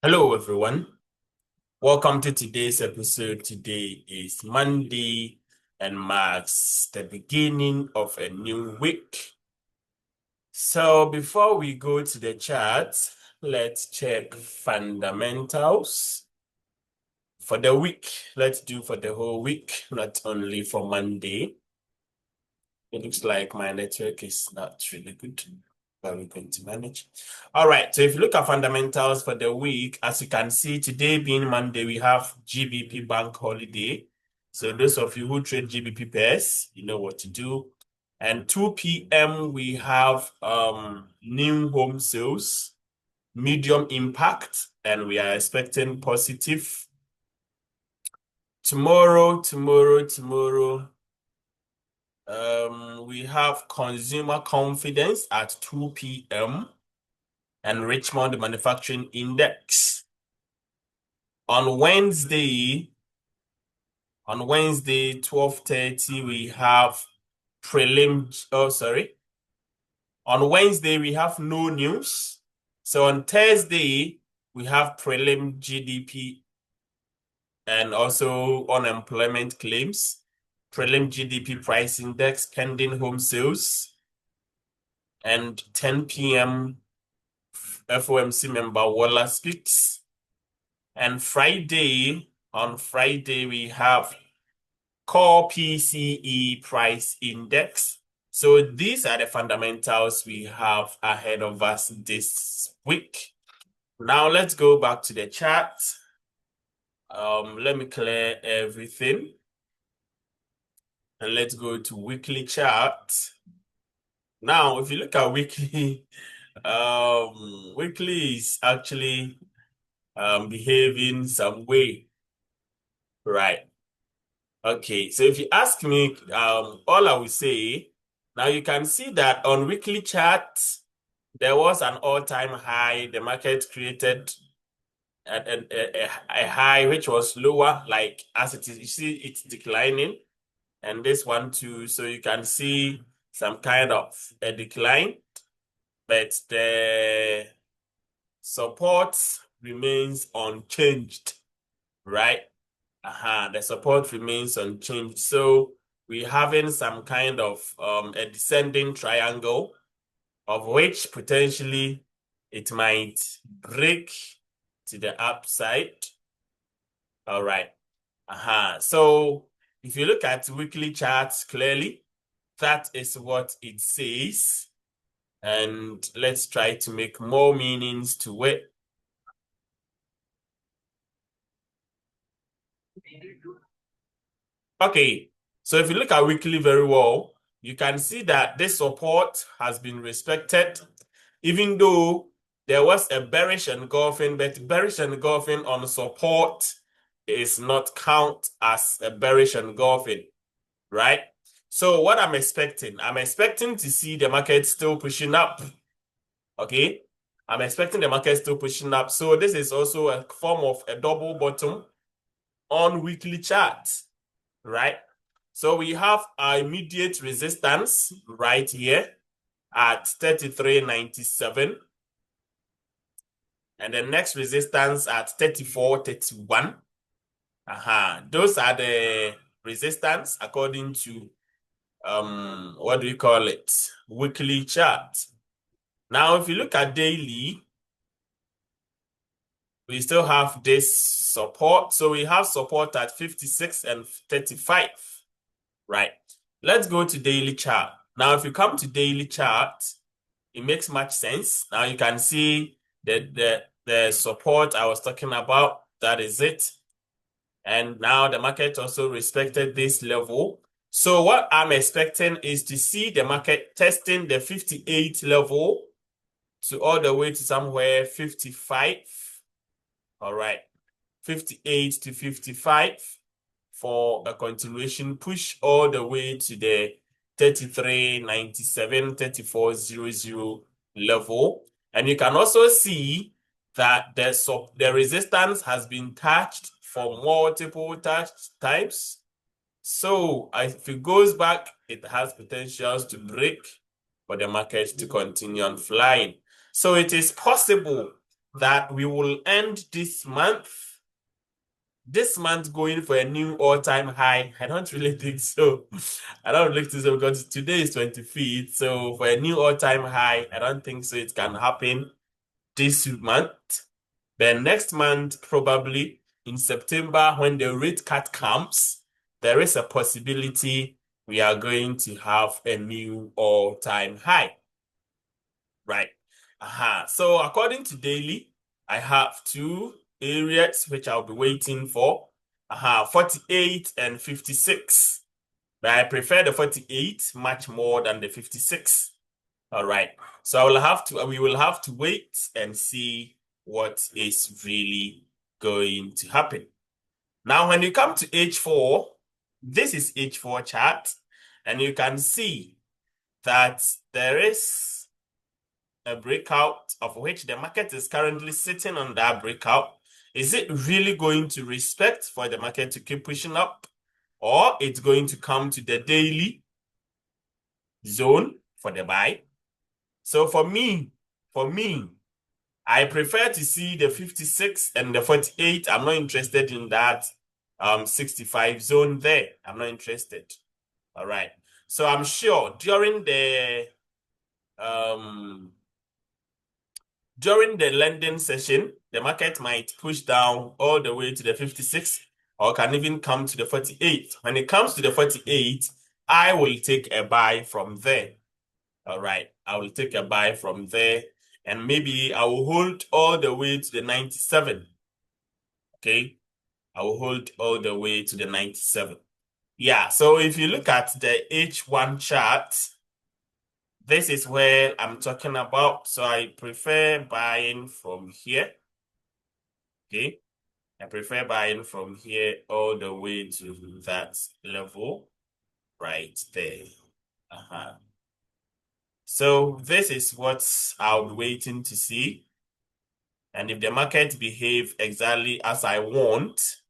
Hello, everyone. Welcome to today's episode. Today is Monday and marks the beginning of a new week. So, before we go to the chart, let's check fundamentals for the week. Let's do for the whole week, not only for Monday. It looks like my network is not really good, but we're going to manage. All right, so if you look at fundamentals for the week, as you can see, today being Monday, we have GBP bank holiday. So those of you who trade GBP pairs, you know what to do. And 2 p.m., we have new home sales, medium impact, and we are expecting positive. Tomorrow, we have consumer confidence at 2 p.m. and Richmond Manufacturing Index. On Wednesday, 12:30, we have On Wednesday, we have no news. So on Thursday, we have prelim GDP and also unemployment claims, prelim GDP price index, pending home sales, and 10 p.m. FOMC member Waller speaks. And on Friday, we have core PCE price index. So these are the fundamentals we have ahead of us this week. Now let's go back to the chart. Let me clear everything. And let's go to weekly chart. Now, if you look at weekly, weekly is actually behaving some way, right? Okay, so if you ask me, all I will say, now you can see that on weekly chart, there was an all-time high. The market created a high which was lower, like as it is, you see it's declining, and this one too. So you can see some kind of a decline, but the support remains unchanged, right? The support remains unchanged. So we're having some kind of a descending triangle, of which potentially it might break to the upside. All right. So if you look at weekly charts clearly, that is what it says. And let's try to make more meanings to it. Okay, so if you look at weekly very well, you can see that this support has been respected, even though there was a bearish engulfing, but bearish engulfing on support is not count as a bearish engulfing, right? So what I'm expecting to see the market still pushing up, okay? I'm expecting the market still pushing up. So this is also a form of a double bottom on weekly charts, right? So we have our immediate resistance right here at 33.97. And the next resistance at 34.31. Those are the resistance according to what do we call it? Weekly chart. Now, if you look at daily, we still have this support. So we have support at 56 and 35. Right. Let's go to daily chart. Now, if you come to daily chart, it makes much sense. Now you can see the support I was talking about. That is it. And now the market also respected this level. So what I'm expecting is to see the market testing the 58 level to all the way to somewhere 55. All right. 58 to 55 for a continuation push all the way to the 33.97, 34.00 level. And you can also see that the resistance has been touched for multiple times. So if it goes back, it has potentials to break for the market to continue on flying. So it is possible that we will end this month going for a new all-time high. I don't really think so. I don't really think so because today is 25th. So for a new all-time high, I don't think so it can happen this month. Then next month, probably in September, when the rate cut comes, there is a possibility we are going to have a new all-time high. Right. So according to daily, I have two areas which I'll be waiting for. 48 and 56. But I prefer the 48 much more than the 56. All right. So we will have to wait and see what is really going to happen. Now, when you come to H4, this is H4 chart, and you can see that there is a breakout of which the market is currently sitting on that breakout. Is it really going to respect for the market to keep pushing up, or it's going to come to the daily zone for the buy? So for me, I prefer to see the 56 and the 48. I'm not interested in that 65 zone there. I'm not interested. All right. So I'm sure during the lending session, the market might push down all the way to the 56 or can even come to the 48. When it comes to the 48, I will take a buy from there. All right. I will take a buy from there and maybe I will hold all the way to the 97. Okay. I will hold all the way to the 97. Yeah. So if you look at the H1 chart, this is where I'm talking about. So I prefer buying from here. Okay. I prefer buying from here all the way to that level right there. So this is what I'll be waiting to see. And if the market behave exactly as I want,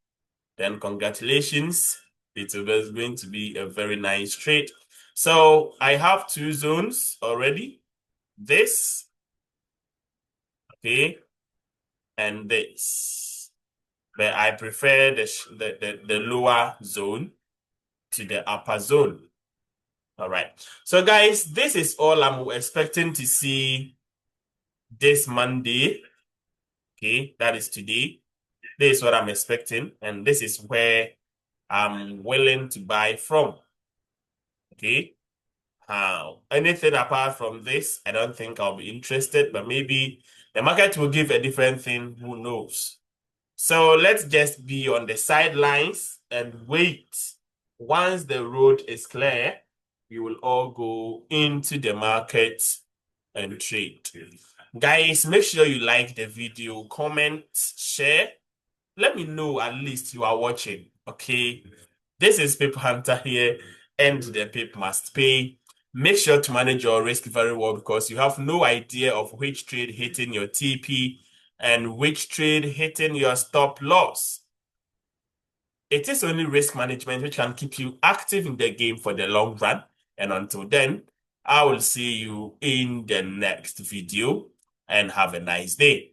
then congratulations. It's going to be a very nice trade. So I have two zones already. This, okay, and this. But I prefer the lower zone to the upper zone. All right. So guys, this is all I'm expecting to see this Monday. Okay, that is today. This is what I'm expecting, and this is where I'm willing to buy from. Okay. Anything apart from this, I don't think I'll be interested, but maybe the market will give a different thing. Who knows? So let's just be on the sidelines and wait. Once the road is clear, we will all go into the market and trade. Guys, make sure you like the video, comment, share. Let me know at least you are watching. Okay. This is Pip Hunter here, and the Pip must pay. Make sure to manage your risk very well because you have no idea of which trade hitting your TP and which trade hitting your stop loss. It is only risk management which can keep you active in the game for the long run. And until then, I will see you in the next video and have a nice day.